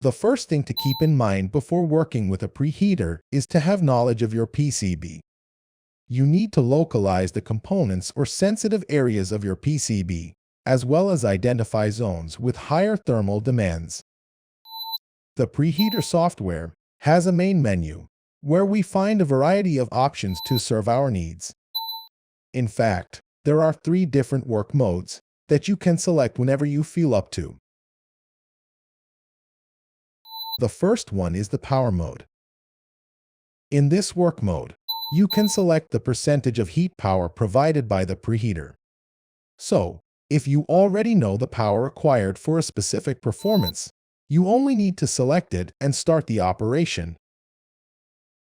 The first thing to keep in mind before working with a preheater is to have knowledge of your PCB. You need to localize the components or sensitive areas of your PCB, as well as identify zones with higher thermal demands. The preheater software has a main menu, where we find a variety of options to serve our needs. In fact, there are 3 different work modes that you can select whenever you feel up to. The first one is the power mode. In this work mode, you can select the percentage of heat power provided by the preheater. So, if you already know the power required for a specific performance, you only need to select it and start the operation.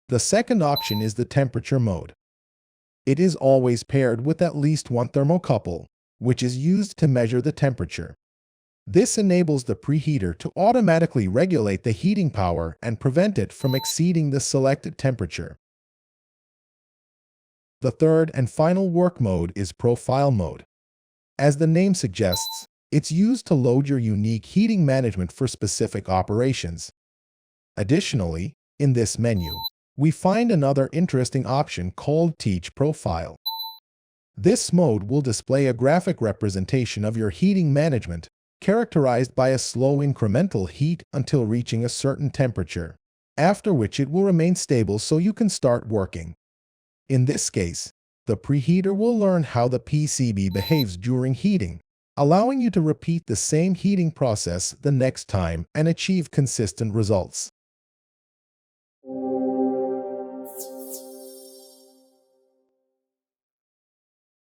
The second option is the temperature mode. It is always paired with at least one thermocouple, which is used to measure the temperature. This enables the preheater to automatically regulate the heating power and prevent it from exceeding the selected temperature. The third and final work mode is profile mode. As the name suggests, it's used to load your unique heating management for specific operations. Additionally, in this menu, we find another interesting option called Teach Profile. This mode will display a graphic representation of your heating management, characterized by a slow incremental heat until reaching a certain temperature, after which it will remain stable so you can start working. In this case, the preheater will learn how the PCB behaves during heating, allowing you to repeat the same heating process the next time and achieve consistent results.